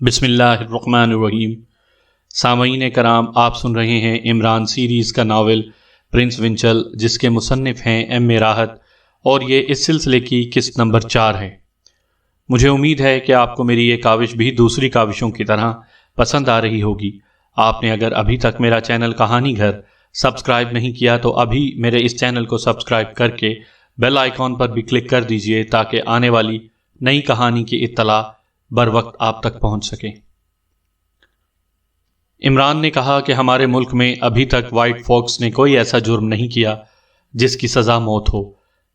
بسم اللہ الرحمن الرحیم۔ سامعین کرام، آپ سن رہے ہیں عمران سیریز کا ناول پرنس ونچل، جس کے مصنف ہیں ایم اے راحت، اور یہ اس سلسلے کی قسط نمبر 4 ہے۔ مجھے امید ہے کہ آپ کو میری یہ کاوش بھی دوسری کاوشوں کی طرح پسند آ رہی ہوگی۔ آپ نے اگر ابھی تک میرا چینل کہانی گھر سبسکرائب نہیں کیا تو ابھی میرے اس چینل کو سبسکرائب کر کے بیل آئیکن پر بھی کلک کر دیجئے تاکہ آنے والی نئی کہانی کی اطلاع بر وقت آپ تک پہنچ سکے۔ عمران نے کہا کہ ہمارے ملک میں ابھی تک وائٹ فوکس نے کوئی ایسا جرم نہیں کیا جس کی سزا موت ہو۔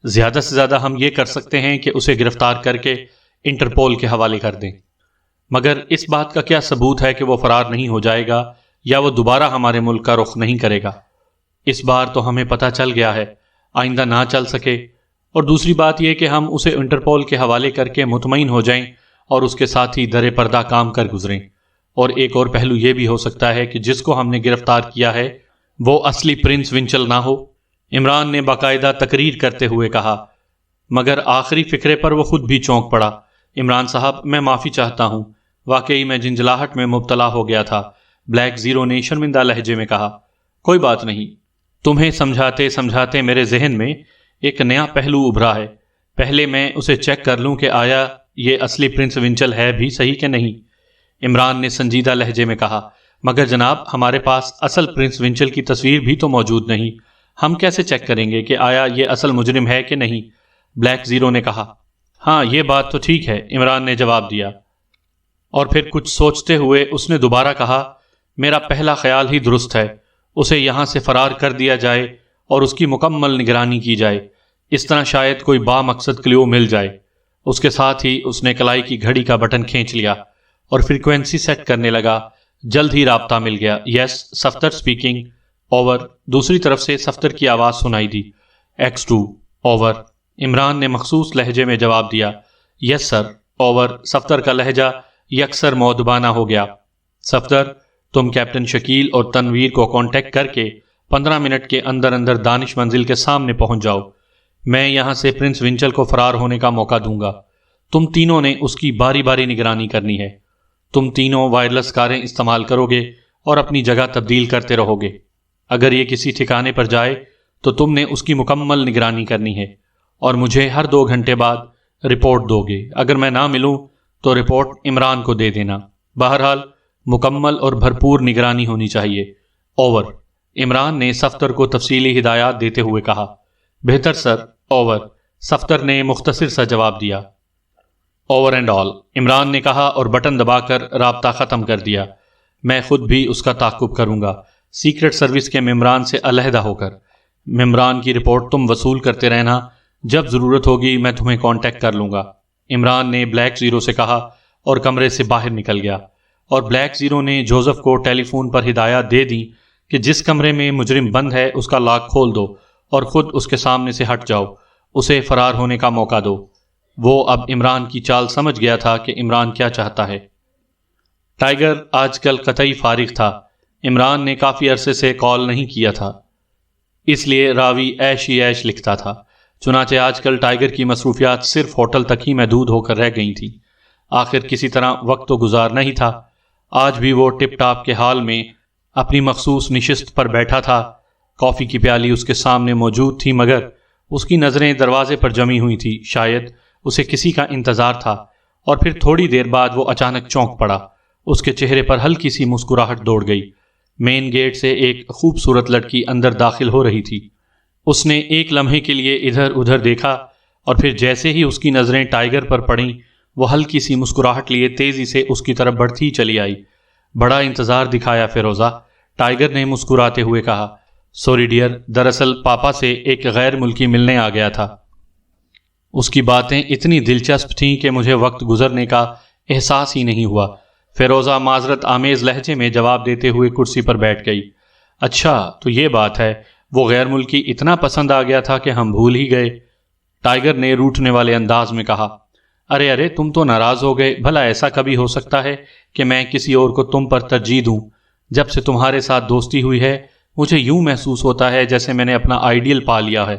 زیادہ سے زیادہ ہم یہ کر سکتے ہیں کہ اسے گرفتار کر کے انٹرپول کے حوالے کر دیں، مگر اس بات کا کیا ثبوت ہے کہ وہ فرار نہیں ہو جائے گا یا وہ دوبارہ ہمارے ملک کا رخ نہیں کرے گا؟ اس بار تو ہمیں پتہ چل گیا ہے، آئندہ نہ چل سکے۔ اور دوسری بات یہ کہ ہم اسے انٹرپول کے حوالے کر کے مطمئن ہو جائیں اور اس کے ساتھ ہی در پردہ کام کر گزریں۔ اور ایک اور پہلو یہ بھی ہو سکتا ہے کہ جس کو ہم نے گرفتار کیا ہے وہ اصلی پرنس ونچل نہ ہو۔ عمران نے باقاعدہ تقریر کرتے ہوئے کہا، مگر آخری فقرے پر وہ خود بھی چونک پڑا۔ عمران صاحب، میں معافی چاہتا ہوں، واقعی میں جھنجھلاہٹ میں مبتلا ہو گیا تھا، بلیک زیرو نے شرمندہ لہجے میں کہا۔ کوئی بات نہیں، تمہیں سمجھاتے سمجھاتے میرے ذہن میں ایک نیا پہلو ابھرا ہے۔ پہلے میں اسے چیک کر لوں کہ آیا یہ اصلی پرنس ونچل ہے بھی صحیح کہ نہیں۔ عمران نے سنجیدہ لہجے میں کہا، مگر جناب، ہمارے پاس اصل پرنس ونچل کی تصویر بھی تو موجود نہیں، ہم کیسے چیک کریں گے کہ آیا یہ اصل مجرم ہے کہ نہیں؟ بلیک زیرو نے کہا۔ ہاں، یہ بات تو ٹھیک ہے، عمران نے جواب دیا، اور پھر کچھ سوچتے ہوئے اس نے دوبارہ کہا، میرا پہلا خیال ہی درست ہے، اسے یہاں سے فرار کر دیا جائے اور اس کی مکمل نگرانی کی جائے، اس طرح شاید کوئی با مقصد کلیو مل جائے۔ اس کے ساتھ ہی اس نے کلائی کی گھڑی کا بٹن کھینچ لیا اور فریکوینسی سیٹ کرنے لگا۔ جلد ہی رابطہ مل گیا۔ یس، صفدر سپیکنگ، اوور۔ دوسری طرف سے صفدر کی آواز سنائی دی۔ X2، over. عمران نے مخصوص لہجے میں جواب دیا، یس سر، اوور۔ صفدر کا لہجہ یکسر مؤدبانہ ہو گیا۔ صفدر، تم کیپٹن شکیل اور تنویر کو کانٹیکٹ کر کے 15 منٹ کے اندر اندر دانش منزل کے سامنے پہنچ جاؤ۔ میں یہاں سے پرنس ونچل کو فرار ہونے کا موقع دوں گا۔ تم تینوں نے اس کی باری باری نگرانی کرنی ہے۔ تم تینوں وائرلیس کاریں استعمال کرو گے اور اپنی جگہ تبدیل کرتے رہو گے۔ اگر یہ کسی ٹھکانے پر جائے تو تم نے اس کی مکمل نگرانی کرنی ہے اور مجھے ہر 2 گھنٹے بعد رپورٹ دو گے۔ اگر میں نہ ملوں تو رپورٹ عمران کو دے دینا۔ بہرحال مکمل اور بھرپور نگرانی ہونی چاہیے۔ اوور۔ عمران نے صفدر کو تفصیلی ہدایات دیتے ہوئے کہا۔ بہتر سر، اوور۔ صفدر نے مختصر سا جواب دیا۔ اوور اینڈ آل، عمران نے کہا اور بٹن دبا کر رابطہ ختم کر دیا۔ میں خود بھی اس کا تعاقب کروں گا، سیکرٹ سروس کے ممبران سے علیحدہ ہو کر۔ ممبران کی رپورٹ تم وصول کرتے رہنا، جب ضرورت ہوگی میں تمہیں کانٹیکٹ کر لوں گا۔ عمران نے بلیک زیرو سے کہا اور کمرے سے باہر نکل گیا، اور بلیک زیرو نے جوزف کو ٹیلی فون پر ہدایات دے دی کہ جس کمرے میں مجرم بند ہے اس کا لاک کھول دو اور خود اس کے سامنے سے ہٹ جاؤ، اسے فرار ہونے کا موقع دو۔ وہ اب عمران کی چال سمجھ گیا تھا کہ عمران کیا چاہتا ہے۔ ٹائیگر آج کل قطعی فارغ تھا۔ عمران نے کافی عرصے سے کال نہیں کیا تھا، اس لیے راوی ایش ہی ایش لکھتا تھا۔ چنانچہ آج کل ٹائیگر کی مصروفیات صرف ہوٹل تک ہی محدود ہو کر رہ گئی تھیں۔ آخر کسی طرح وقت تو گزارنا ہی تھا۔ آج بھی وہ ٹپ ٹاپ کے حال میں اپنی مخصوص نشست پر بیٹھا تھا۔ کافی کی پیالی اس کے سامنے موجود تھی، مگر اس کی نظریں دروازے پر جمی ہوئی تھی۔ شاید اسے کسی کا انتظار تھا۔ اور پھر تھوڑی دیر بعد وہ اچانک چونک پڑا۔ اس کے چہرے پر ہلکی سی مسکراہٹ دوڑ گئی۔ مین گیٹ سے ایک خوبصورت لڑکی اندر داخل ہو رہی تھی۔ اس نے ایک لمحے کے لیے ادھر ادھر دیکھا، اور پھر جیسے ہی اس کی نظریں ٹائیگر پر پڑیں، وہ ہلکی سی مسکراہٹ لیے تیزی سے اس کی طرف بڑھتی چلی آئی۔ بڑا انتظار دکھایا فیروزہ، ٹائیگر نے مسکراتے ہوئے کہا۔ سوری ڈیئر، دراصل پاپا سے ایک غیر ملکی ملنے آ گیا تھا۔ اس کی باتیں اتنی دلچسپ تھیں کہ مجھے وقت گزرنے کا احساس ہی نہیں ہوا۔ فیروزہ معذرت آمیز لہجے میں جواب دیتے ہوئے کرسی پر بیٹھ گئی۔ اچھا، تو یہ بات ہے، وہ غیر ملکی اتنا پسند آ گیا تھا کہ ہم بھول ہی گئے، ٹائیگر نے روٹھنے والے انداز میں کہا۔ ارے تم تو ناراض ہو گئے، بھلا ایسا کبھی ہو سکتا ہے کہ میں کسی اور کو تم پر ترجیح دوں؟ جب سے تمہارے ساتھ دوستی ہوئی ہے مجھے یوں محسوس ہوتا ہے جیسے میں نے اپنا آئیڈیل پا لیا ہے۔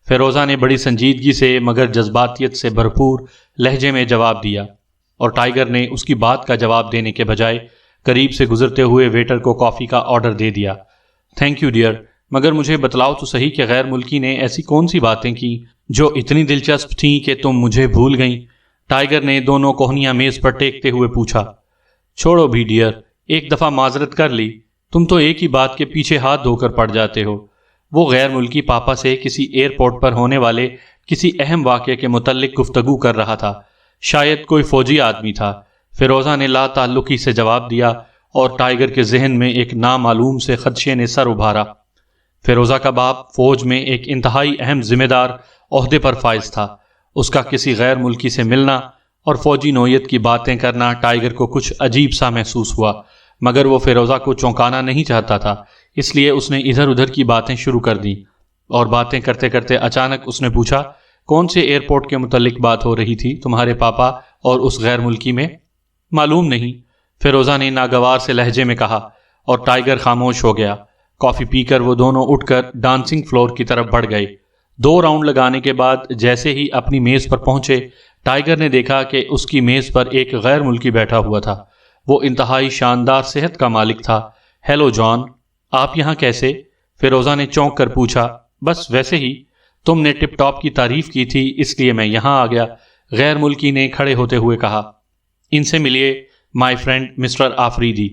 فیروزہ نے بڑی سنجیدگی سے مگر جذباتیت سے بھرپور لہجے میں جواب دیا۔ اور ٹائیگر نے اس کی بات کا جواب دینے کے بجائے قریب سے گزرتے ہوئے ویٹر کو کافی کا آرڈر دے دیا۔ تھینک یو ڈیئر، مگر مجھے بتلاؤ تو صحیح کہ غیر ملکی نے ایسی کون سی باتیں کی جو اتنی دلچسپ تھیں کہ تم مجھے بھول گئیں؟ ٹائیگر نے دونوں کوہنیاں میز پر ٹیکتے ہوئے پوچھا۔ چھوڑو بھی ڈیئر، ایک دفعہ معذرت کر لی، تم تو ایک ہی بات کے پیچھے ہاتھ دھو کر پڑ جاتے ہو۔ وہ غیر ملکی پاپا سے کسی ایئرپورٹ پر ہونے والے کسی اہم واقعے کے متعلق گفتگو کر رہا تھا، شاید کوئی فوجی آدمی تھا۔ فیروزہ نے لا تعلقی سے جواب دیا اور ٹائیگر کے ذہن میں ایک نامعلوم سے خدشے نے سر ابھارا۔ فیروزہ کا باپ فوج میں ایک انتہائی اہم ذمہ دار عہدے پر فائز تھا۔ اس کا کسی غیر ملکی سے ملنا اور فوجی نوعیت کی باتیں کرنا ٹائیگر کو کچھ عجیب سا محسوس ہوا، مگر وہ فیروزہ کو چونکانا نہیں چاہتا تھا، اس لیے اس نے ادھر ادھر کی باتیں شروع کر دیں، اور باتیں کرتے کرتے اچانک اس نے پوچھا، کون سے ایئرپورٹ کے متعلق بات ہو رہی تھی تمہارے پاپا اور اس غیر ملکی میں؟ معلوم نہیں، فیروزہ نے ناگوار سے لہجے میں کہا، اور ٹائیگر خاموش ہو گیا۔ کافی پی کر وہ دونوں اٹھ کر ڈانسنگ فلور کی طرف بڑھ گئے۔ 2 راؤنڈ لگانے کے بعد جیسے ہی اپنی میز پر پہنچے، ٹائیگر نے دیکھا کہ اس کی میز پر ایک غیر ملکی بیٹھا ہوا تھا۔ وہ انتہائی شاندار صحت کا مالک تھا۔ ہیلو جان، آپ یہاں کیسے؟ فیروزہ نے چونک کر پوچھا۔ بس ویسے ہی، تم نے ٹپ ٹاپ کی تعریف کی تھی اس لیے میں یہاں آ گیا، غیر ملکی نے کھڑے ہوتے ہوئے کہا۔ ان سے ملیے، مائی فرینڈ مسٹر آفریدی،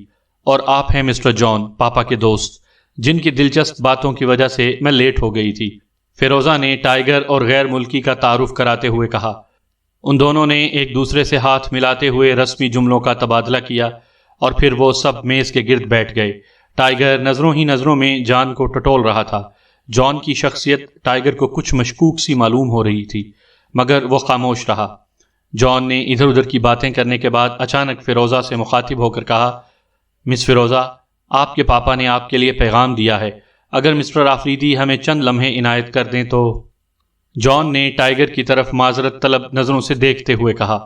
اور آپ ہیں مسٹر جان، پاپا کے دوست، جن کی دلچسپ باتوں کی وجہ سے میں لیٹ ہو گئی تھی، فیروزہ نے ٹائیگر اور غیر ملکی کا تعارف کراتے ہوئے کہا۔ ان دونوں نے ایک دوسرے سے ہاتھ ملاتے ہوئے رسمی جملوں کا تبادلہ کیا اور پھر وہ سب میز کے گرد بیٹھ گئے۔ ٹائیگر نظروں ہی نظروں میں جان کو ٹٹول رہا تھا۔ جان کی شخصیت ٹائیگر کو کچھ مشکوک سی معلوم ہو رہی تھی، مگر وہ خاموش رہا۔ جان نے ادھر ادھر کی باتیں کرنے کے بعد اچانک فیروزہ سے مخاطب ہو کر کہا، مس فیروزہ، آپ کے پاپا نے آپ کے لیے پیغام دیا ہے، اگر مسٹر آفریدی ہمیں چند لمحے عنایت کر دیں تو۔ جان نے ٹائیگر کی طرف معذرت طلب نظروں سے دیکھتے ہوئے کہا،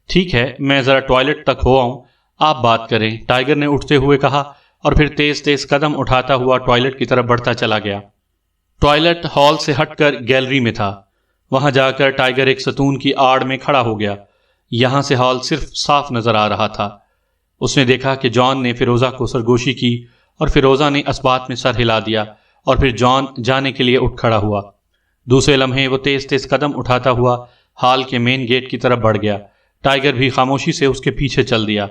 ٹھیک ہے، میں ذرا ٹوائلٹ تک ہو آؤں، آپ بات کریں، ٹائیگر نے اٹھتے ہوئے کہا اور پھر تیز تیز قدم اٹھاتا ہوا ٹوائلٹ کی طرف بڑھتا چلا گیا۔ ٹوائلٹ ہال سے ہٹ کر گیلری میں تھا۔ وہاں جا کر ٹائیگر ایک ستون کی آڑ میں کھڑا ہو گیا۔ یہاں سے ہال صرف صاف نظر آ رہا تھا۔ اس نے دیکھا کہ جان نے فیروزہ کو سرگوشی کی اور فیروزہ نے اسبات میں سر ہلا دیا اور پھر جان جانے کے لیے اٹھ کھڑا ہوا۔ دوسرے لمحے وہ تیز تیز قدم اٹھاتا ہوا ہال کے مین گیٹ کی طرف بڑھ گیا۔ ٹائیگر بھی خاموشی سے اس کے پیچھے چل دیا۔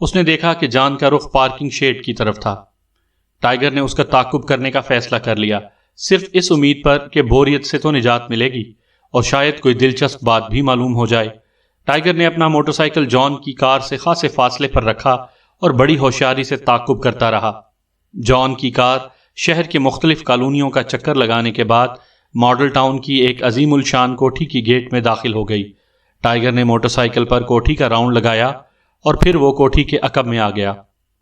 اس نے دیکھا کہ جان کا رخ پارکنگ شیڈ کی طرف تھا۔ ٹائیگر نے اس کا تعاقب کرنے کا فیصلہ کر لیا، صرف اس امید پر کہ بوریت سے تو نجات ملے گی اور شاید کوئی دلچسپ بات بھی معلوم ہو جائے۔ ٹائیگر نے اپنا موٹر سائیکل جان کی کار سے خاصے فاصلے پر رکھا اور بڑی ہوشیاری سے تعاقب کرتا رہا۔ جان کی کار شہر کے مختلف کالونیوں کا چکر لگانے کے بعد ماڈل ٹاؤن کی ایک عظیم الشان کوٹھی کی گیٹ میں داخل ہو گئی۔ ٹائیگر نے موٹر سائیکل پر کوٹھی کا راؤنڈ لگایا اور پھر وہ کوٹھی کے عقب میں آ گیا۔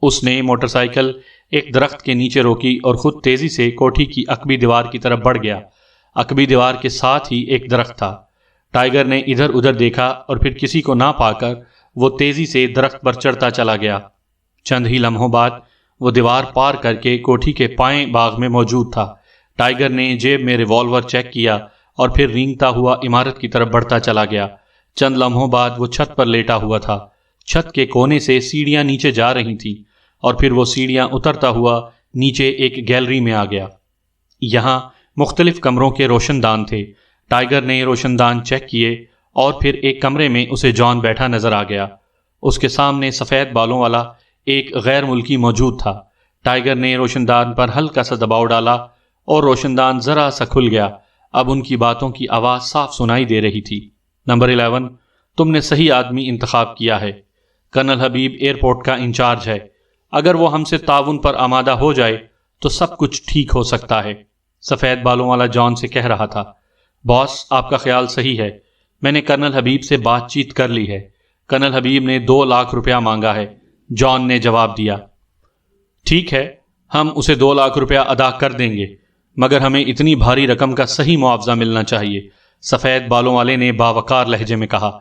اس نے موٹر سائیکل ایک درخت کے نیچے روکی اور خود تیزی سے کوٹھی کی عقبی دیوار کی طرف بڑھ گیا۔ عقبی دیوار کے ساتھ ہی ایک درخت تھا۔ ٹائیگر نے ادھر ادھر دیکھا اور پھر کسی کو نہ پا کر وہ تیزی سے درخت پر چڑھتا چلا گیا۔ چند ہی لمحوں بعد وہ دیوار پار کر کے کوٹھی کے پائیں باغ میں موجود تھا۔ ٹائیگر نے جیب میں ریوالور چیک کیا اور پھر رینگتا ہوا عمارت کی طرف بڑھتا چلا گیا۔ چند لمحوں بعد وہ چھت پر لیٹا ہوا تھا۔ چھت کے کونے سے سیڑھیاں نیچے جا رہی تھیں اور پھر وہ سیڑھیاں اترتا ہوا نیچے ایک گیلری میں آ گیا۔ یہاں مختلف کمروں کے روشن دان تھے۔ ٹائیگر نے روشن دان چیک کیے اور پھر ایک کمرے میں اسے جان بیٹھا نظر آ گیا۔ اس کے سامنے سفید بالوں والا ایک غیر ملکی موجود تھا۔ ٹائیگر نے روشن دان پر ہلکا سا دباؤ ڈالا اور روشن دان ذرا سا کھل گیا۔ اب ان کی باتوں کی آواز صاف سنائی دے رہی تھی۔ نمبر 11، تم نے صحیح آدمی انتخاب کیا ہے۔ کرنل حبیب ایئرپورٹ کا انچارج ہے۔ اگر وہ ہم سے تعاون پر آمادہ ہو جائے تو سب کچھ ٹھیک ہو سکتا ہے، سفید بالوں والا جان سے کہہ رہا تھا۔ باس، آپ کا خیال صحیح ہے، میں نے کرنل حبیب سے بات چیت کر لی ہے۔ کرنل حبیب نے 2 لاکھ روپیہ مانگا ہے، جان نے جواب دیا۔ ٹھیک ہے، ہم اسے 2 لاکھ روپیہ ادا کر دیں گے، مگر ہمیں اتنی بھاری رقم کا صحیح معاوضہ ملنا چاہیے، سفید بالوں والے نے باوقار لہجے میں کہا۔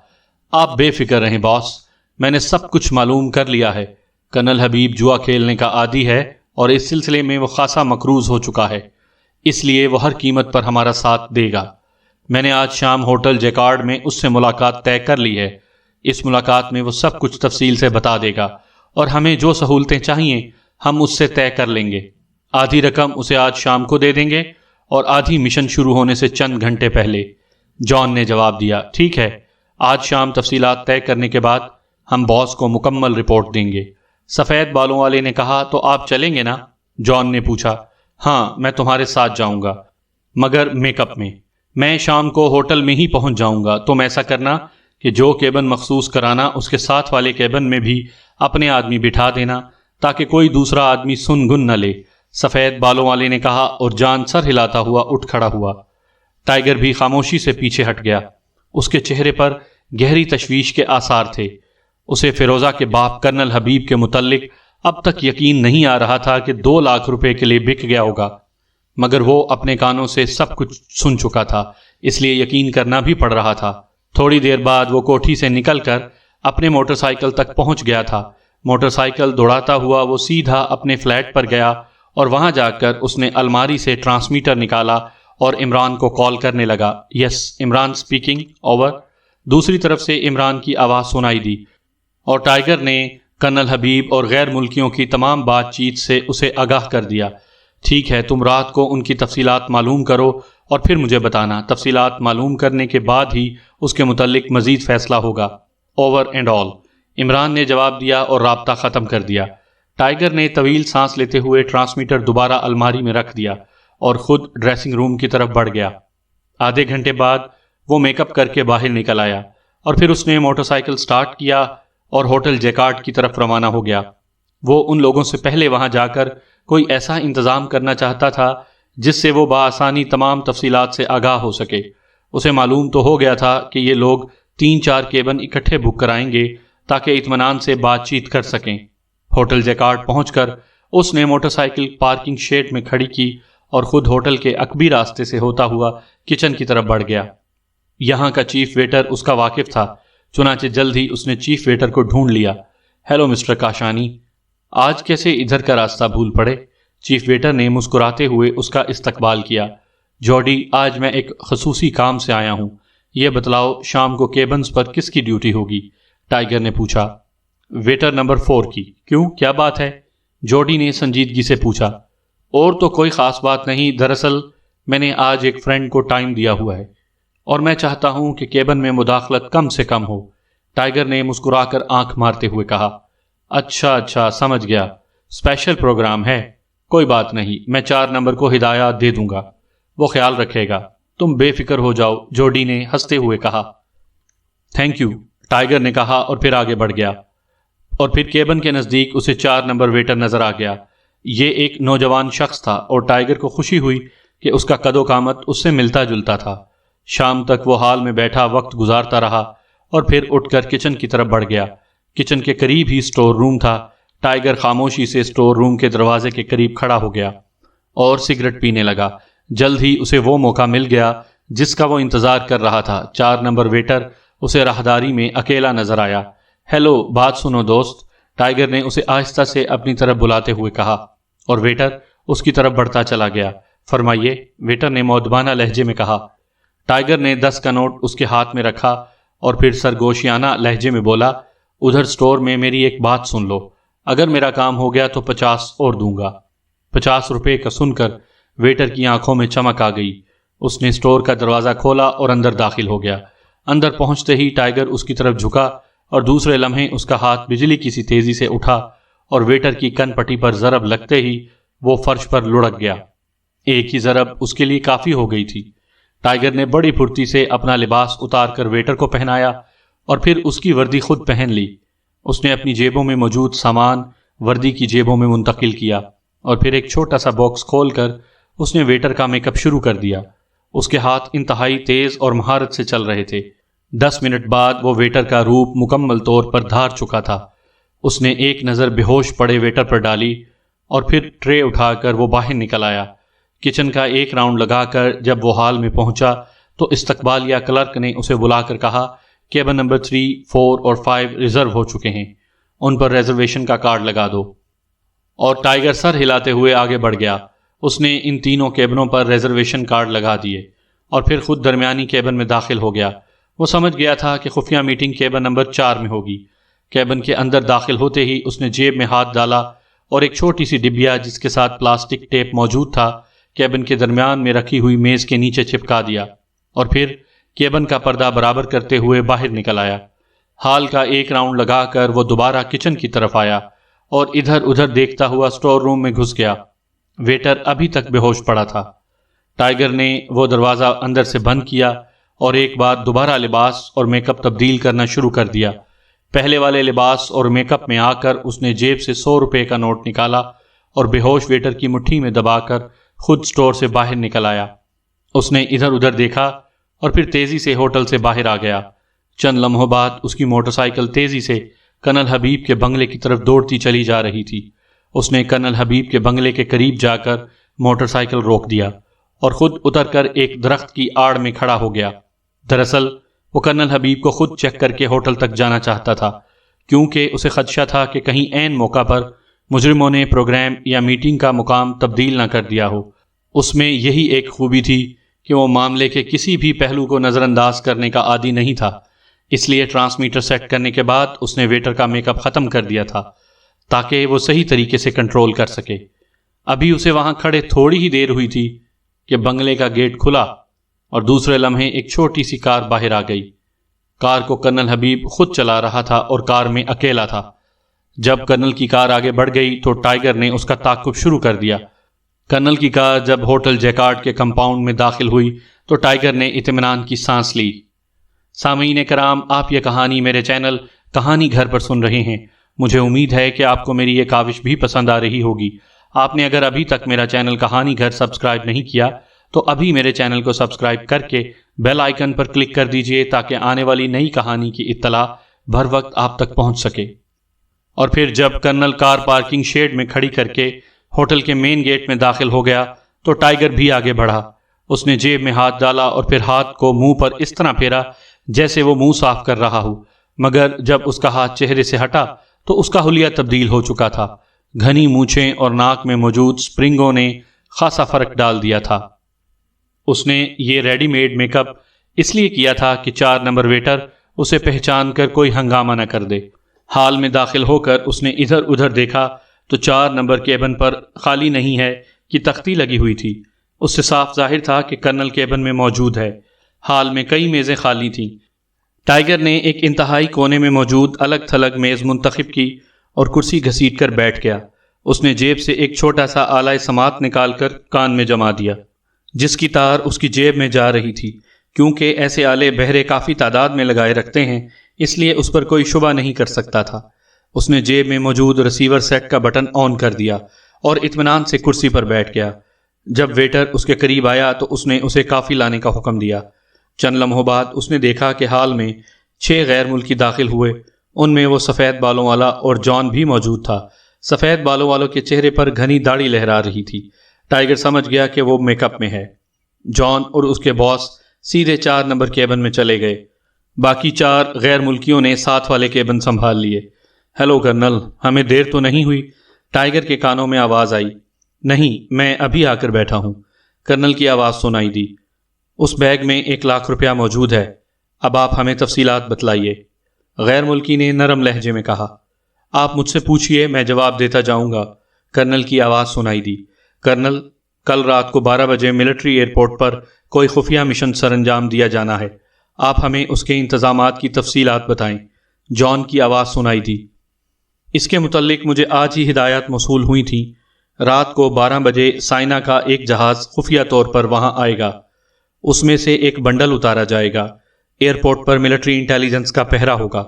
آپ بے فکر رہیں باس، میں نے سب کچھ معلوم کر لیا ہے۔ کرنل حبیب جوا کھیلنے کا عادی ہے اور اس سلسلے میں وہ خاصا مقروض ہو چکا ہے، اس لیے وہ ہر قیمت پر ہمارا ساتھ دے گا۔ میں نے آج شام ہوٹل جیکارڈ میں اس سے ملاقات طے کر لی ہے۔ اس ملاقات میں وہ سب کچھ تفصیل سے بتا دے گا اور ہمیں جو سہولتیں چاہیے ہم اس سے طے کر لیں گے۔ آدھی رقم اسے آج شام کو دے دیں گے اور آدھی مشن شروع ہونے سے چند گھنٹے پہلے۔ جان نے جواب دیا، ٹھیک ہے، آج شام تفصیلات طے کرنے کے بعد ہم باس کو مکمل رپورٹ دیں گے۔ سفید بالوں والے نے کہا، تو آپ چلیں گے نا؟ جان نے پوچھا۔ ہاں، میں تمہارے ساتھ جاؤں گا، مگر میک اپ میں شام کو ہوٹل میں ہی پہنچ جاؤں گا۔ تم ایسا کرنا کہ جو کیبن مخصوص کرانا اس کے ساتھ والے کیبن میں بھی اپنے آدمی بٹھا دینا تاکہ کوئی دوسرا آدمی سن گن نہ لے، سفید بالوں والے نے کہا، اور جان سر ہلاتا ہوا اٹھ کھڑا ہوا۔ ٹائیگر بھی خاموشی سے پیچھے ہٹ گیا۔ اس کے چہرے پر گہری تشویش کے آثار تھے۔ اسے فیروزہ کے باپ کرنل حبیب کے متعلق اب تک یقین نہیں آ رہا تھا کہ 2 لاکھ روپے کے لیے بک گیا ہوگا، مگر وہ اپنے کانوں سے سب کچھ سن چکا تھا، اس لیے یقین کرنا بھی پڑ رہا تھا۔ تھوڑی دیر بعد وہ کوٹھی سے نکل کر اپنے موٹر سائیکل تک پہنچ گیا تھا۔ موٹر سائیکل دوڑاتا ہوا وہ سیدھا اپنے فلیٹ پر گیا اور وہاں جا کر اس نے الماری سے ٹرانسمیٹر نکالا اور عمران کو کال کرنے لگا۔ یس، عمران سپیکنگ، اوور۔ دوسری طرف سے عمران کی آواز سنائی دی اور ٹائیگر نے کرنل حبیب اور غیر ملکیوں کی تمام بات چیت سے اسے آگاہ کر دیا۔ ٹھیک ہے، تم رات کو ان کی تفصیلات معلوم کرو اور پھر مجھے بتانا۔ تفصیلات معلوم کرنے کے بعد ہی اس کے متعلق مزید فیصلہ ہوگا۔ اوور اینڈ آل، عمران نے جواب دیا اور رابطہ ختم کر دیا۔ ٹائیگر نے طویل سانس لیتے ہوئے ٹرانسمیٹر دوبارہ الماری میں رکھ دیا اور خود ڈریسنگ روم کی طرف بڑھ گیا۔ آدھے گھنٹے بعد وہ میک اپ کر کے باہر نکل آیا اور پھر اس نے موٹر سائیکل سٹارٹ کیا اور ہوٹل جیکارڈ کی طرف روانہ ہو گیا۔ وہ ان لوگوں سے پہلے وہاں جا کر کوئی ایسا انتظام کرنا چاہتا تھا جس سے وہ بآسانی تمام تفصیلات سے آگاہ ہو سکے۔ اسے معلوم تو ہو گیا تھا کہ یہ لوگ 3-4 کیبن اکٹھے بک کرائیں گے تاکہ اطمینان سے بات چیت کر سکیں۔ ہوٹل جیکارڈ پہنچ کر اس نے موٹر سائیکل پارکنگ شیڈ میں کھڑی کی اور خود ہوٹل کے عقبی راستے سے ہوتا ہوا کچن کی طرف بڑھ گیا۔ یہاں کا چیف ویٹر اس کا واقف تھا، چنانچہ جلد ہی اس نے چیف ویٹر کو ڈھونڈ لیا۔ ہیلو مسٹر کاشانی، آج کیسے ادھر کا راستہ بھول پڑے؟ چیف ویٹر نے مسکراتے ہوئے اس کا استقبال کیا۔ جوڈی، آج میں ایک خصوصی کام سے آیا ہوں، یہ بتلاؤ شام کو کیبنز پر کس کی ڈیوٹی ہوگی؟ ٹائیگر نے پوچھا۔ ویٹر نمبر 4 کی۔ کیوں، کیا بات ہے؟ جوڈی نے سنجیدگی سے پوچھا۔ اور تو کوئی خاص بات نہیں، دراصل میں نے آج ایک فرینڈ کو ٹائم دیا ہوا ہے اور میں چاہتا ہوں کہ کیبن میں مداخلت کم سے کم ہو۔ ٹائیگر نے مسکرا کر آنکھ مارتے ہوئے کہا۔ اچھا، سمجھ گیا، اسپیشل پروگرام ہے۔ کوئی بات نہیں، میں 4 نمبر کو ہدایات دے دوں گا، وہ خیال رکھے گا، تم بے فکر ہو جاؤ، جوڈی نے ہنستے ہوئے کہا۔ تھینک یو، ٹائیگر نے کہا اور پھر آگے بڑھ گیا۔ اور پھر کیبن کے نزدیک اسے 4 نمبر ویٹر نظر آ گیا۔ یہ ایک نوجوان شخص تھا اور ٹائیگر کو خوشی ہوئی کہ اس کا قد و قامت اس سے ملتا جلتا تھا۔ شام تک وہ ہال میں بیٹھا وقت گزارتا رہا اور پھر اٹھ کر کچن کی طرف بڑھ گیا۔ کچن کے قریب ہی سٹور روم تھا۔ ٹائیگر خاموشی سے سٹور روم کے دروازے کے قریب کھڑا ہو گیا اور سگریٹ پینے لگا۔ جلد ہی اسے وہ موقع مل گیا جس کا وہ انتظار کر رہا تھا۔ 4 نمبر ویٹر اسے راہداری میں اکیلا نظر آیا۔ ہیلو، بات سنو دوست، ٹائیگر نے اسے آہستہ سے اپنی طرف بلاتے ہوئے کہا اور ویٹر اس کی طرف بڑھتا چلا گیا۔ فرمائیے، ویٹر نے مؤدبانہ لہجے میں کہا۔ ٹائیگر نے 10 کا نوٹ اس کے ہاتھ میں رکھا اور پھر سرگوشیانہ لہجے میں بولا، ادھر سٹور میں میری ایک بات سن لو، اگر میرا کام ہو گیا تو 50 اور دوں گا۔ 50 روپے کا سن کر ویٹر کی آنکھوں میں چمک آ گئی۔ اس نے سٹور کا دروازہ کھولا اور اندر داخل ہو گیا۔ اندر پہنچتے ہی ٹائیگر اس کی طرف جھکا اور دوسرے لمحے اس کا ہاتھ بجلی کی سی تیزی سے اٹھا اور ویٹر کی کن پٹی پر ضرب لگتے ہی وہ فرش پر لڑک گیا۔ ایک ہی ضرب اس کے لیے کافی ہو گئی تھی۔ ٹائیگر نے بڑی پھرتی سے اپنا لباس اتار کر ویٹر کو پہنایا اور پھر اس کی وردی خود پہن لی۔ اس نے اپنی جیبوں میں موجود سامان وردی کی جیبوں میں منتقل کیا اور پھر ایک چھوٹا سا باکس کھول کر اس نے ویٹر کا میک اپ شروع کر دیا۔ اس کے ہاتھ انتہائی تیز اور مہارت سے چل رہے تھے۔ 10 منٹ بعد وہ ویٹر کا روپ مکمل طور پر دھار چکا تھا۔ اس نے ایک نظر بے ہوش پڑے ویٹر پر ڈالی اور پھر ٹرے اٹھا کر وہ باہر نکل آیا۔ کچن کا ایک راؤنڈ لگا کر جب وہ ہال میں پہنچا تو استقبالیہ کلرک نے اسے بلا کر کہا، کیبن نمبر 3، 4 اور 5 ریزرو ہو چکے ہیں، ان پر ریزرویشن کا کارڈ لگا دو۔ اور ٹائیگر سر ہلاتے ہوئے آگے بڑھ گیا۔ اس نے ان تینوں کیبنوں پر ریزرویشن کارڈ لگا دیے اور پھر خود درمیانی کیبن میں داخل ہو گیا۔ وہ سمجھ گیا تھا کہ خفیہ میٹنگ کیبن نمبر 4 میں ہوگی۔ کیبن کے اندر داخل ہوتے ہی اس نے جیب میں ہاتھ ڈالا اور ایک چھوٹی سی ڈبیا جس کے ساتھ پلاسٹک ٹیپ موجود تھا کیبن کے درمیان میں رکھی ہوئی میز کے نیچے چپکا دیا، اور پھر کیبن کا پردہ برابر کرتے ہوئے باہر نکل آیا۔ ہال کا ایک راؤنڈ لگا کر وہ دوبارہ کچن کی طرف آیا اور ادھر ادھر دیکھتا ہوا سٹور روم میں گھس گیا۔ ویٹر ابھی تک بے ہوش پڑا تھا۔ ٹائیگر نے وہ دروازہ اندر سے بند کیا اور ایک بار دوبارہ لباس اور میک اپ تبدیل کرنا شروع کر دیا۔ پہلے والے لباس اور میک اپ میں آ کر اس نے جیب سے 100 روپے کا نوٹ نکالا اور بے ہوش ویٹر کی مٹھی میں دبا کر خود سٹور سے باہر نکل آیا۔ اس نے ادھر ادھر دیکھا اور پھر تیزی سے ہوٹل سے باہر آ گیا۔ چند لمحوں بعد اس کی موٹر سائیکل تیزی سے کرنل حبیب کے بنگلے کی طرف دوڑتی چلی جا رہی تھی۔ اس نے کرنل حبیب کے بنگلے کے قریب جا کر موٹر سائیکل روک دیا اور خود اتر کر ایک درخت کی آڑ میں کھڑا ہو گیا۔ دراصل وہ کرنل حبیب کو خود چیک کر کے ہوٹل تک جانا چاہتا تھا، کیونکہ اسے خدشہ تھا کہ کہیں عین موقع پر مجرموں نے پروگرام یا میٹنگ کا مقام تبدیل نہ کر دیا ہو۔ اس میں یہی ایک خوبی تھی کہ وہ معاملے کے کسی بھی پہلو کو نظر انداز کرنے کا عادی نہیں تھا، اس لیے ٹرانسمیٹر سیٹ کرنے کے بعد اس نے ویٹر کا میک اپ ختم کر دیا تھا تاکہ وہ صحیح طریقے سے کنٹرول کر سکے۔ ابھی اسے وہاں کھڑے تھوڑی ہی دیر ہوئی تھی کہ بنگلے کا گیٹ کھلا اور دوسرے لمحے ایک چھوٹی سی کار باہر آ گئی۔ کار کو کرنل حبیب خود چلا رہا تھا اور کار میں اکیلا تھا۔ جب کرنل کی کار آگے بڑھ گئی تو ٹائیگر نے اس کا تعاقب شروع کر دیا۔ کرنل کی کار جب ہوٹل جیکارڈ کے کمپاؤنڈ میں داخل ہوئی تو ٹائیگر نے اطمینان کی سانس لی۔ سامعین کرام، آپ یہ کہانی میرے چینل کہانی گھر پر سن رہے ہیں۔ مجھے امید ہے کہ آپ کو میری یہ کاوش بھی پسند آ رہی ہوگی۔ آپ نے اگر ابھی تک میرا چینل کہانی گھر سبسکرائب نہیں کیا تو ابھی میرے چینل کو سبسکرائب کر کے بیل آئیکن پر کلک کر دیجئے تاکہ آنے والی نئی کہانی کی اطلاع بھر وقت آپ تک پہنچ سکے۔ اور پھر جب کرنل کار پارکنگ شیڈ میں کھڑی کر کے ہوٹل کے مین گیٹ میں داخل ہو گیا تو ٹائیگر بھی آگے بڑھا۔ اس نے جیب میں ہاتھ ڈالا اور پھر ہاتھ کو منہ پر اس طرح پھیرا جیسے وہ منہ صاف کر رہا ہو، مگر جب اس کا ہاتھ چہرے سے ہٹا تو اس کا حلیہ تبدیل ہو چکا تھا۔ گھنی مونچھیں اور ناک میں موجود سپرنگوں نے خاصا فرق ڈال دیا تھا۔ اس نے یہ ریڈی میڈ میک اپ اس لیے کیا تھا کہ 4 نمبر ویٹر اسے پہچان کر کوئی ہنگامہ نہ کر دے۔ ہال میں داخل ہو کر اس نے ادھر ادھر دیکھا تو 4 نمبر کیبن پر خالی نہیں ہے کہ تختی لگی ہوئی تھی۔ اس سے صاف ظاہر تھا کہ کرنل کیبن میں موجود ہے۔ ہال میں کئی میزیں خالی تھیں۔ ٹائیگر نے ایک انتہائی کونے میں موجود الگ تھلگ میز منتخب کی اور کرسی گھسیٹ کر بیٹھ گیا۔ اس نے جیب سے ایک چھوٹا سا آلہ سماعت نکال کر کان میں جما دیا، جس کی تار اس کی جیب میں جا رہی تھی۔ کیونکہ ایسے آلے بہرے کافی تعداد میں لگائے رکھتے ہیں، اس لیے اس پر کوئی شبہ نہیں کر سکتا تھا۔ اس نے جیب میں موجود ریسیور سیٹ کا بٹن آن کر دیا اور اطمینان سے کرسی پر بیٹھ گیا۔ جب ویٹر اس کے قریب آیا تو اس نے اسے کافی لانے کا حکم دیا۔ چند لمحوں بعد اس نے دیکھا کہ ہال میں 6 غیر ملکی داخل ہوئے۔ ان میں وہ سفید بالوں والا اور جان بھی موجود تھا۔ سفید بالوں والوں کے چہرے پر گھنی داڑھی لہرا رہی تھی۔ ٹائیگر سمجھ گیا کہ وہ میک اپ میں ہے۔ جان اور اس کے باس سیدھے 4 نمبر کیبن میں چلے گئے۔ باقی 4 غیر ملکیوں نے ساتھ والے کیبن سنبھال لیے۔ ہیلو کرنل، ہمیں دیر تو نہیں ہوئی؟ ٹائیگر کے کانوں میں آواز آئی۔ نہیں، میں ابھی آ کر بیٹھا ہوں، کرنل کی آواز سنائی دی۔ اس بیگ میں 1 لاکھ روپیہ موجود ہے، اب آپ ہمیں تفصیلات بتلائیے، غیر ملکی نے نرم لہجے میں کہا۔ آپ مجھ سے پوچھئے، میں جواب دیتا جاؤں گا، کرنل کی آواز سنائی دی۔ کرنل، کل رات کو 12 بجے ملٹری ایئرپورٹ پر کوئی خفیہ مشن سر انجام دیا جانا ہے، آپ ہمیں اس کے انتظامات کی تفصیلات بتائیں، جان کی آواز سنائی دی۔ اس کے متعلق مجھے آج ہی ہدایات موصول ہوئی تھیں۔ رات کو 12 بجے سائنا کا ایک جہاز خفیہ طور پر وہاں آئے گا، اس میں سے ایک بنڈل اتارا جائے گا۔ ایئرپورٹ پر ملٹری انٹیلیجنس کا پہرا ہوگا۔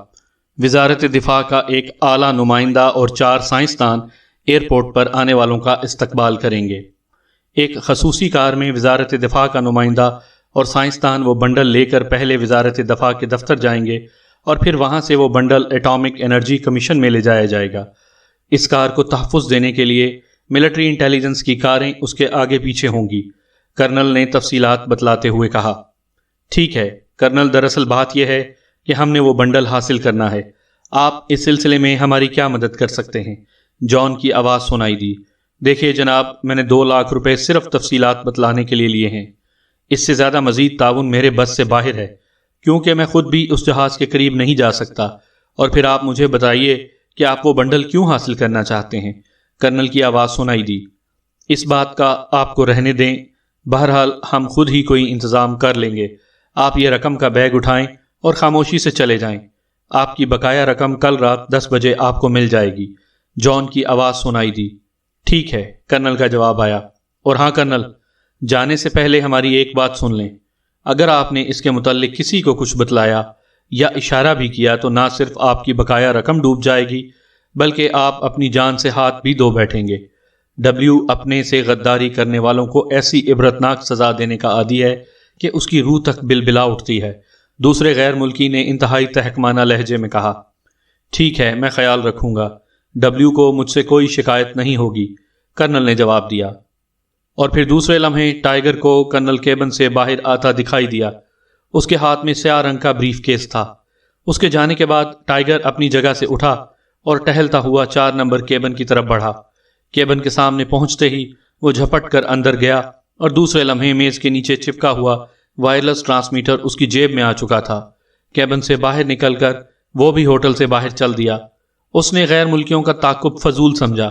وزارت دفاع کا ایک اعلیٰ نمائندہ اور 4 سائنسدان ایئرپورٹ پر آنے والوں کا استقبال کریں گے۔ ایک خصوصی کار میں وزارت دفاع کا نمائندہ اور سائنسدان وہ بنڈل لے کر پہلے وزارت دفاع کے دفتر جائیں گے اور پھر وہاں سے وہ بنڈل ایٹامک انرجی کمیشن میں لے جایا جائے گا۔ اس کار کو تحفظ دینے کے لیے ملٹری انٹیلیجنس کی کاریں اس کے آگے پیچھے ہوں گی، کرنل نے تفصیلات بتلاتے ہوئے کہا۔ ٹھیک ہے کرنل، دراصل بات یہ ہے کہ ہم نے وہ بنڈل حاصل کرنا ہے۔ آپ اس سلسلے میں ہماری کیا مدد کر سکتے ہیں؟ جان کی آواز سنائی دی۔ دیکھیے جناب، میں نے 2 لاکھ روپے صرف تفصیلات بتلانے کے لیے لیے ہیں، اس سے زیادہ مزید تعاون میرے بس سے باہر ہے، کیونکہ میں خود بھی اس جہاز کے قریب نہیں جا سکتا، اور پھر آپ مجھے بتائیے کہ آپ وہ بنڈل کیوں حاصل کرنا چاہتے ہیں؟ کرنل کی آواز سنائی دی۔ اس بات کا آپ کو رہنے دیں، بہرحال ہم خود ہی کوئی انتظام کر لیں گے۔ آپ یہ رقم کا بیگ اٹھائیں اور خاموشی سے چلے جائیں۔ آپ کی بقایا رقم کل رات 10 بجے آپ کو مل جائے گی۔ جان کی آواز سنائی دی۔ ٹھیک ہے، کرنل کا جواب آیا۔ اور ہاں کرنل، جانے سے پہلے ہماری ایک بات سن لیں۔ اگر آپ نے اس کے متعلق کسی کو کچھ بتلایا یا اشارہ بھی کیا تو نہ صرف آپ کی بقایا رقم ڈوب جائے گی بلکہ آپ اپنی جان سے ہاتھ بھی دھو بیٹھیں گے۔ ڈبلیو اپنے سے غداری کرنے والوں کو ایسی عبرتناک سزا دینے کا عادی ہے کہ اس کی روح تک بلبلا اٹھتی ہے۔ دوسرے غیر ملکی نے انتہائی تحقمانہ لہجے میں کہا۔ ٹھیک ہے، میں خیال رکھوں گا۔ ڈبلیو کو مجھ سے کوئی شکایت نہیں ہوگی، کرنل نے جواب دیا۔ اور پھر دوسرے لمحے ٹائیگر کو کرنل کیبن سے باہر آتا دکھائی دیا۔ اس کے ہاتھ میں سیاہ رنگ کا بریف کیس تھا۔ اس کے جانے کے بعد ٹائیگر اپنی جگہ سے اٹھا اور ٹہلتا ہوا 4 نمبر کیبن کی طرف بڑھا۔ کیبن کے سامنے پہنچتے ہی وہ جھپٹ کر اندر گیا اور دوسرے لمحے میز کے نیچے چپکا ہوا وائرلیس ٹرانسمیٹر اس کی جیب میں آ چکا تھا۔ کیبن سے باہر نکل کر وہ بھی ہوٹل سے باہر چل دیا۔ اس نے غیر ملکیوں کا تعاقب فضول سمجھا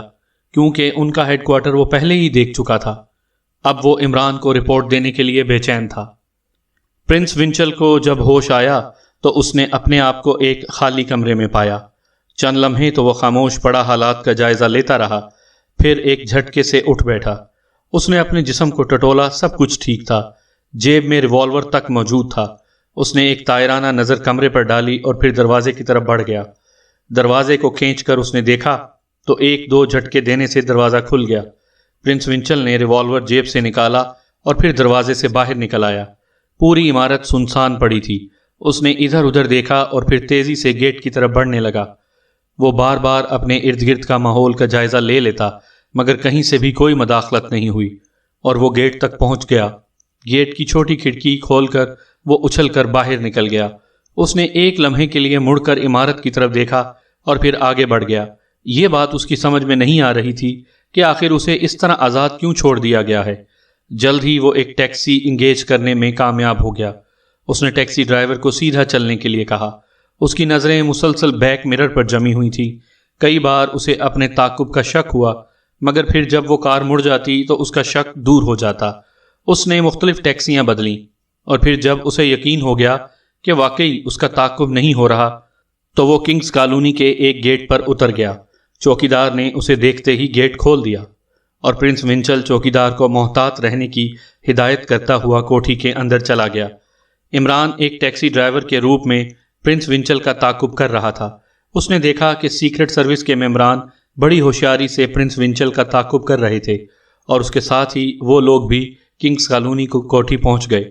کیونکہ ان کا ہیڈ کوارٹر وہ پہلے ہی دیکھ چکا تھا۔ اب وہ عمران کو رپورٹ دینے کے لیے بے چین تھا۔ پرنس ونچل کو جب ہوش آیا تو اس نے اپنے آپ کو ایک خالی کمرے میں پایا۔ چند لمحے تو وہ خاموش پڑا حالات کا جائزہ لیتا رہا، پھر ایک جھٹکے سے اٹھ بیٹھا۔ اس نے اپنے جسم کو ٹٹولا، سب کچھ ٹھیک تھا، جیب میں ریوالور تک موجود تھا۔ اس نے ایک طائرانہ نظر کمرے پر ڈالی اور پھر دروازے کی طرف بڑھ گیا۔ دروازے کو کھینچ کر اس نے دیکھا تو 1-2 جھٹکے دینے سے دروازہ کھل گیا۔ پرنس ونچل نے ریوالور جیب سے نکالا اور پھر دروازے سے باہر نکل آیا۔ پوری عمارت سنسان پڑی تھی۔ اس نے ادھر ادھر دیکھا اور پھر تیزی سے گیٹ کی طرف بڑھنے لگا۔ وہ بار بار اپنے ارد گرد کا ماحول کا جائزہ لے لیتا مگر کہیں سے بھی کوئی مداخلت نہیں ہوئی اور وہ گیٹ تک پہنچ گیا۔ گیٹ کی چھوٹی کھڑکی کھول کر وہ اچھل کر باہر نکل گیا۔ اس نے ایک لمحے کے لیے مڑ کر عمارت کی طرف دیکھا اور پھر آگے بڑھ گیا۔ یہ بات اس کی سمجھ میں نہیں آ رہی تھی کہ آخر اسے اس طرح آزاد کیوں چھوڑ دیا گیا ہے۔ جلد ہی وہ ایک ٹیکسی انگیج کرنے میں کامیاب ہو گیا۔ اس نے ٹیکسی ڈرائیور کو سیدھا چلنے کے لیے کہا۔ اس کی نظریں مسلسل بیک مرر پر جمی ہوئی تھیں۔ کئی بار اسے اپنے تعاقب کا شک ہوا مگر پھر جب وہ کار مڑ جاتی تو اس کا شک دور ہو جاتا۔ اس نے مختلف ٹیکسیاں بدلیں اور پھر جب اسے یقین ہو گیا کہ واقعی اس کا تعاقب نہیں ہو رہا تو وہ کنگز کالونی کے ایک گیٹ پر اتر گیا۔ چوکیدار نے اسے دیکھتے ہی گیٹ کھول دیا اور پرنس ونچل چوکیدار کو محتاط رہنے کی ہدایت کرتا ہوا کوٹھی کے اندر چلا گیا۔ عمران ایک ٹیکسی ڈرائیور کے روپ میں پرنس ونچل کا تعاقب کر رہا تھا۔ اس نے دیکھا کہ سیکرٹ سروس کے ممبران بڑی ہوشیاری سے پرنس ونچل کا تعاقب کر رہے تھے اور اس کے ساتھ ہی وہ لوگ بھی کنگز کالونی کو کوٹھی پہنچ گئے۔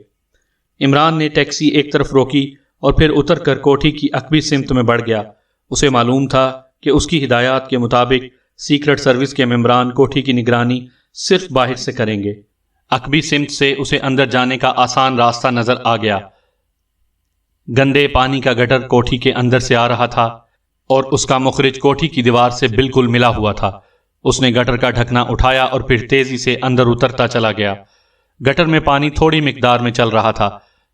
عمران نے ٹیکسی ایک طرف روکی اور پھر اتر کر کوٹھی کی عقبی سمت میں بڑھ گیا۔ اسے معلوم تھا کہ اس کی ہدایات کے مطابق سیکرٹ سروس کے ممبران کوٹھی کی نگرانی صرف باہر سے کریں گے۔ عقبی سمت سے اسے اندر جانے کا آسان راستہ نظر آ گیا۔ گندے پانی کا گٹر کوٹھی کے اندر سے آ رہا تھا اور اس کا مخرج کوٹھی کی دیوار سے بالکل ملا ہوا تھا۔ اس نے گٹر کا ڈھکنا اٹھایا اور پھر تیزی سے اندر اترتا چلا گیا۔ گٹر میں پانی تھوڑی مقدار میں چل رہا تھا،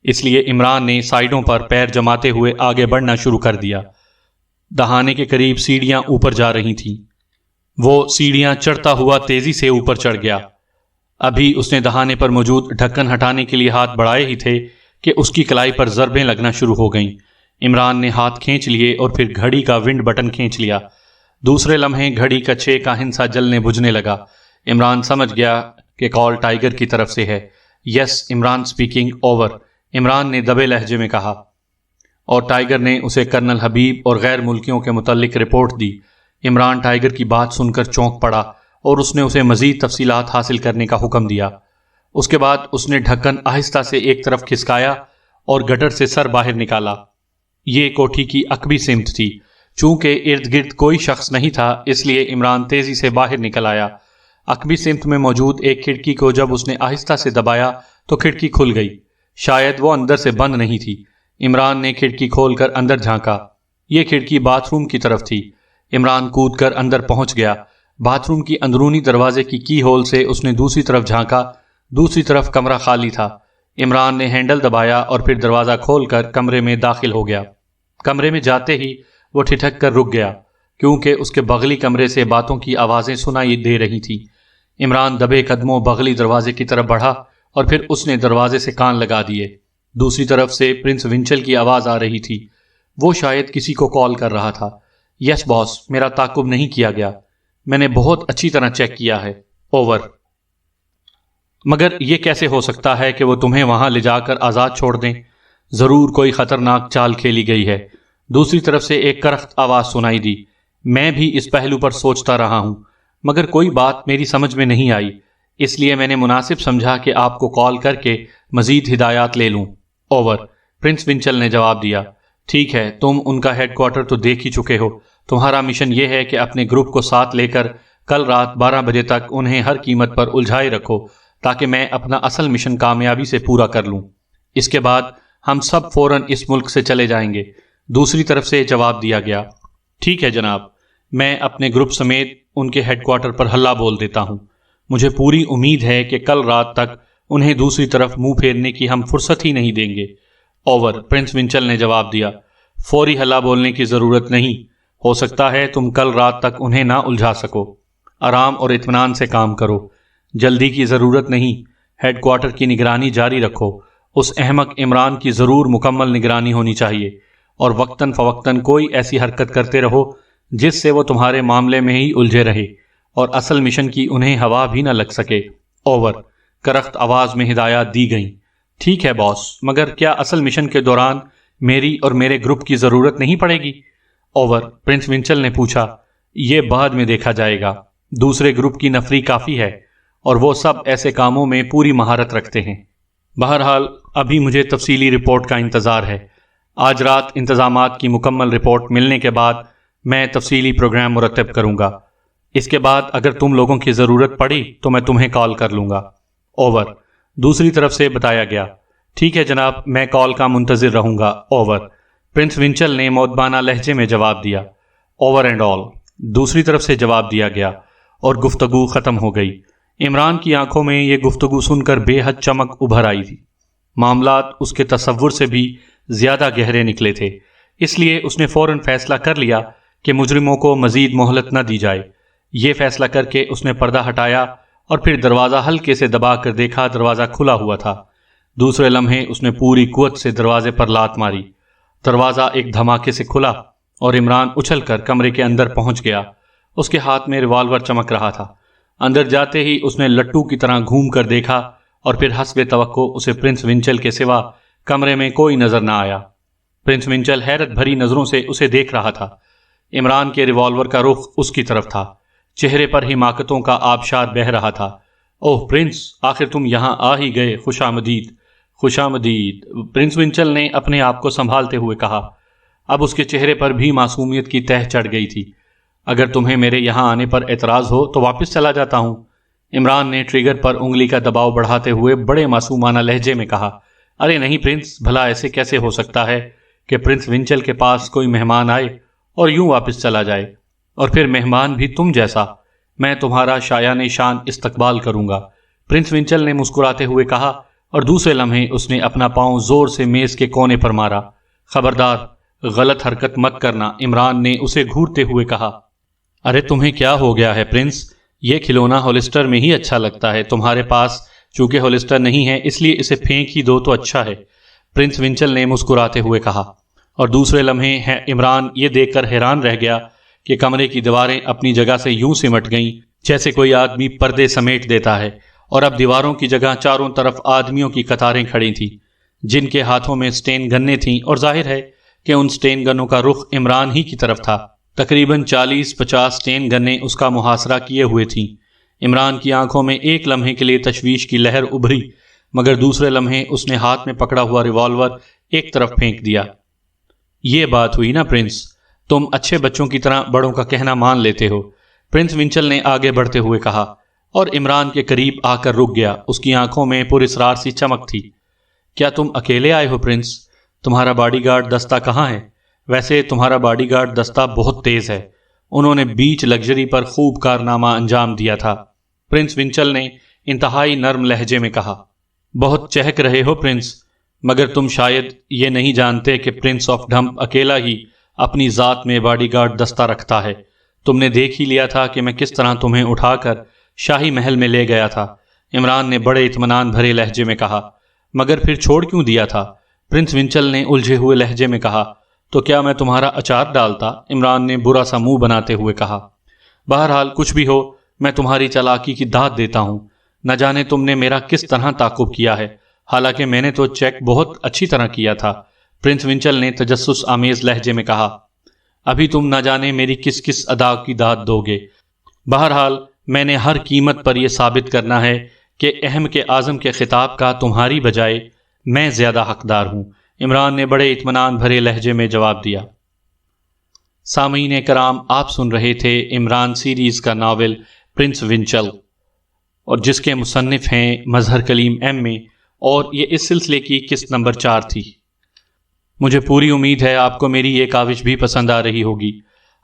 اس لیے عمران نے سائیڈوں پر پیر جماتے ہوئے آگے بڑھنا شروع کر دیا۔ دہانے کے قریب سیڑھیاں اوپر جا رہی تھیں۔ وہ سیڑھیاں چڑھتا ہوا تیزی سے اوپر چڑھ گیا۔ ابھی اس نے دہانے پر موجود ڈھکن ہٹانے کے لیے ہاتھ بڑھائے ہی تھے کہ اس کی کلائی پر ضربیں لگنا شروع ہو گئیں۔ عمران نے ہاتھ کھینچ لیے اور پھر گھڑی کا ونڈ بٹن کھینچ لیا۔ دوسرے لمحے گھڑی کا 6 کا ہنسا جلنے بجھنے لگا۔ عمران سمجھ گیا کہ کال ٹائیگر کی طرف سے ہے۔ یس عمران سپیکنگ، اوور، عمران نے دبے لہجے میں کہا اور ٹائیگر نے اسے کرنل حبیب اور غیر ملکیوں کے متعلق رپورٹ دی۔ عمران ٹائیگر کی بات سن کر چونک پڑا اور اس نے اسے مزید تفصیلات حاصل کرنے کا حکم دیا۔ اس کے بعد اس نے ڈھکن آہستہ سے ایک طرف کھسکایا اور گٹر سے سر باہر نکالا۔ یہ کوٹھی کی عقبی سمت تھی۔ چونکہ ارد گرد کوئی شخص نہیں تھا اس لیے عمران تیزی سے باہر نکل آیا۔ عقبی سمت میں موجود ایک کھڑکی کو جب اس نے آہستہ سے دبایا تو کھڑکی کھل گئی۔ شاید وہ اندر سے بند نہیں تھی۔ عمران نے کھڑکی کھول کر اندر جھانکا۔ یہ کھڑکی باتھ روم کی طرف تھی۔ عمران کود کر اندر پہنچ گیا۔ باتھ روم کی اندرونی دروازے کی ہول سے اس نے دوسری طرف جھانکا۔ دوسری طرف کمرہ خالی تھا۔ عمران نے ہینڈل دبایا اور پھر دروازہ کھول کر کمرے میں داخل ہو گیا۔ کمرے میں جاتے ہی وہ ٹھٹک کر رک گیا کیونکہ اس کے بغلی کمرے سے باتوں کی آوازیں سنائی دے رہی تھیں۔ عمران دبے قدموں بغلی دروازے کی طرف بڑھا اور پھر اس نے دروازے سے کان لگا دیے۔ دوسری طرف سے پرنس ونچل کی آواز آ رہی تھی۔ وہ شاید کسی کو کال کر رہا تھا۔ یس باس، میرا تعاقب نہیں کیا گیا، میں نے بہت اچھی طرح چیک کیا ہے، اوور۔ مگر یہ کیسے ہو سکتا ہے کہ وہ تمہیں وہاں لے جا کر آزاد چھوڑ دیں؟ ضرور کوئی خطرناک چال کھیلی گئی ہے۔ دوسری طرف سے ایک کرخت آواز سنائی دی۔ میں بھی اس پہلو پر سوچتا رہا ہوں مگر کوئی بات میری سمجھ میں نہیں آئی، اس لیے میں نے مناسب سمجھا کہ آپ کو کال کر کے مزید ہدایات لے لوں، اوور۔ پرنس ونچل نے جواب دیا۔ ٹھیک ہے، تم ان کا ہیڈ کوارٹر تو دیکھ ہی چکے ہو۔ تمہارا مشن یہ ہے کہ اپنے گروپ کو ساتھ لے کر کل رات 12 بجے تک انہیں ہر قیمت پر الجھائے رکھو تاکہ میں اپنا اصل مشن کامیابی سے پورا کر لوں۔ اس کے بعد ہم سب فوراً اس ملک سے چلے جائیں گے۔ دوسری طرف سے جواب دیا گیا۔ ٹھیک ہے جناب، میں اپنے گروپ سمیت ان کے ہیڈ کوارٹر پر ہلا بول دیتا ہوں۔ مجھے پوری امید ہے کہ کل رات تک انہیں دوسری طرف منہ پھیرنے کی ہم فرصت ہی نہیں دیں گے، اوور۔ پرنس ونچل نے جواب دیا۔ فوری ہلا بولنے کی ضرورت نہیں، ہو سکتا ہے تم کل رات تک انہیں نہ الجھا سکو۔ آرام اور اطمینان سے کام کرو، جلدی کی ضرورت نہیں۔ ہیڈ کوارٹر کی نگرانی جاری رکھو۔ اس احمق عمران کی ضرور مکمل نگرانی ہونی چاہیے اور وقتاً فوقتاً کوئی ایسی حرکت کرتے رہو جس سے وہ تمہارے معاملے میں ہی الجھے رہے اور اصل مشن کی انہیں ہوا بھی نہ لگ سکے، اوور۔ کرخت آواز میں ہدایات دی گئیں۔ ٹھیک ہے باس، مگر کیا اصل مشن کے دوران میری اور میرے گروپ کی ضرورت نہیں پڑے گی، اوور۔ پرنس ونچل نے پوچھا۔ یہ بعد میں دیکھا جائے گا، دوسرے گروپ کی نفری کافی ہے اور وہ سب ایسے کاموں میں پوری مہارت رکھتے ہیں۔ بہرحال ابھی مجھے تفصیلی رپورٹ کا انتظار ہے۔ آج رات انتظامات کی مکمل رپورٹ ملنے کے بعد میں تفصیلی پروگرام مرتب کروں گا۔ اس کے بعد اگر تم لوگوں کی ضرورت پڑی تو میں تمہیں کال کر لوں گا، اوور۔ دوسری طرف سے بتایا گیا۔ ٹھیک ہے جناب، میں کال کا منتظر رہوں گا، اوور۔ پرنس ونچل نے مؤدبانہ لہجے میں جواب دیا۔ اوور اینڈ آل، دوسری طرف سے جواب دیا گیا اور گفتگو ختم ہو گئی۔ عمران کی آنکھوں میں یہ گفتگو سن کر بے حد چمک ابھر آئی تھی۔ معاملات اس کے تصور سے بھی زیادہ گہرے نکلے تھے، اس لیے اس نے فوراً فیصلہ کر لیا کہ مجرموں کو مزید مہلت نہ دی جائے۔ یہ فیصلہ کر کے اس نے پردہ ہٹایا اور پھر دروازہ ہلکے سے دبا کر دیکھا دروازہ کھلا ہوا تھا۔ دوسرے لمحے اس نے پوری قوت سے دروازے پر لات ماری۔ دروازہ ایک دھماکے سے کھلا اور عمران اچھل کر کمرے کے اندر پہنچ گیا۔ اس کے ہاتھ میں ریوالور چمک رہا تھا۔ اندر جاتے ہی اس نے لٹو کی طرح گھوم کر دیکھا اور پھر حسب توقع اسے پرنس ونچل کے سوا کمرے میں کوئی نظر نہ آیا۔ پرنس ونچل حیرت بھری نظروں سے اسے دیکھ رہا تھا۔ عمران کے ریوالور کا رخ اس کی طرف تھا، چہرے پر حماقتوں کا آبشار بہہ رہا تھا۔ اوہ پرنس، آخر تم یہاں آ ہی گئے، خوش آمدید، خوش آمدید، پرنس ونچل نے اپنے آپ کو سنبھالتے ہوئے کہا۔ اب اس کے چہرے پر بھی معصومیت کی تہ چڑھ گئی تھی۔ اگر تمہیں میرے یہاں آنے پر اعتراض ہو تو واپس چلا جاتا ہوں، عمران نے ٹریگر پر انگلی کا دباؤ بڑھاتے ہوئے بڑے معصومانہ لہجے میں کہا۔ ارے نہیں پرنس، بھلا ایسے کیسے ہو سکتا ہے کہ پرنس ونچل کے پاس کوئی مہمان آئے اور یوں واپس چلا جائے، اور پھر مہمان بھی تم جیسا۔ میں تمہارا شایان شان استقبال کروں گا، پرنس ونچل نے مسکراتے ہوئے کہا، اور دوسرے لمحے اس نے اپنا پاؤں زور سے میز کے کونے پر مارا۔ خبردار، غلط حرکت مت کرنا، عمران نے اسے گھورتے ہوئے کہا۔ ارے تمہیں کیا ہو گیا ہے پرنس؟ یہ کھلونا ہولسٹر میں ہی اچھا لگتا ہے، تمہارے پاس چونکہ ہولسٹر نہیں ہے اس لیے اسے پھینک ہی دو تو اچھا ہے، پرنس ونچل نے مسکراتے ہوئے کہا۔ اور دوسرے لمحے عمران یہ دیکھ کر حیران رہ گیا کہ کمرے کی دیواریں اپنی جگہ سے یوں سمٹ گئیں جیسے کوئی آدمی پردے سمیٹ دیتا ہے، اور اب دیواروں کی جگہ چاروں طرف آدمیوں کی قطاریں کھڑی تھیں جن کے ہاتھوں میں سٹین گنیں تھیں، اور ظاہر ہے کہ ان سٹین گنوں کا رخ عمران ہی کی طرف تھا۔ تقریباً 40-50 سٹین گنیں اس کا محاصرہ کیے ہوئے تھیں۔ عمران کی آنکھوں میں ایک لمحے کے لیے تشویش کی لہر ابھری، مگر دوسرے لمحے اس نے ہاتھ میں پکڑا ہوا ریوالور ایک طرف پھینک دیا۔ یہ بات ہوئی نا پرنس، تم اچھے بچوں کی طرح بڑوں کا کہنا مان لیتے ہو، پرنس ونچل نے آگے بڑھتے ہوئے کہا، اور عمران کے قریب آ کر رک گیا۔ اس کی آنکھوں میں پراسرار سی چمک تھی۔ کیا تم اکیلے آئے ہو پرنس؟ تمہارا باڈی گارڈ دستہ کہاں ہے؟ ویسے تمہارا باڈی گارڈ دستہ بہت تیز ہے، انہوں نے بیچ لگژری پر خوب کارنامہ انجام دیا تھا، پرنس ونچل نے انتہائی نرم لہجے میں کہا۔ بہت چہک رہے ہو پرنس، مگر تم شاید یہ نہیں جانتے کہ پرنس آف ڈھمپ اکیلا ہی اپنی ذات میں باڈی گارڈ دستہ رکھتا ہے۔ تم نے دیکھ ہی لیا تھا کہ میں کس طرح تمہیں اٹھا کر شاہی محل میں لے گیا تھا، عمران نے بڑے اطمینان بھرے لہجے میں کہا۔ مگر پھر چھوڑ کیوں دیا تھا؟ پرنس ونچل نے الجھے ہوئے لہجے میں کہا۔ تو کیا میں تمہارا اچار ڈالتا؟ عمران نے برا سا منہ بناتے ہوئے کہا۔ بہرحال کچھ بھی ہو، میں تمہاری چالاکی کی داد دیتا ہوں۔ نہ جانے تم نے میرا کس طرح تعاقب کیا ہے، حالانکہ میں نے تو چیک بہت اچھی طرح کیا تھا، پرنس ونچل نے تجسس آمیز لہجے میں کہا۔ ابھی تم نہ جانے میری کس کس ادا کی داد دو گے۔ بہرحال میں نے ہر قیمت پر یہ ثابت کرنا ہے کہ اہم کے اعظم کے خطاب کا تمہاری بجائے میں زیادہ حقدار ہوں، عمران نے بڑے اطمینان بھرے لہجے میں جواب دیا۔ سامعین کرام، آپ سن رہے تھے عمران سیریز کا ناول پرنس ونچل، اور جس کے مصنف ہیں مظہر کلیم ایم اے، اور یہ اس سلسلے کی قسط نمبر 4 تھی۔ مجھے پوری امید ہے آپ کو میری یہ کاوش بھی پسند آ رہی ہوگی۔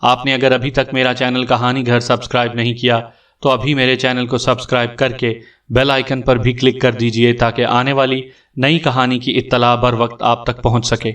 آپ نے اگر ابھی تک میرا چینل کہانی گھر سبسکرائب نہیں کیا تو ابھی میرے چینل کو سبسکرائب کر کے بیل آئیکن پر بھی کلک کر دیجئے تاکہ آنے والی نئی کہانی کی اطلاع بر وقت آپ تک پہنچ سکے۔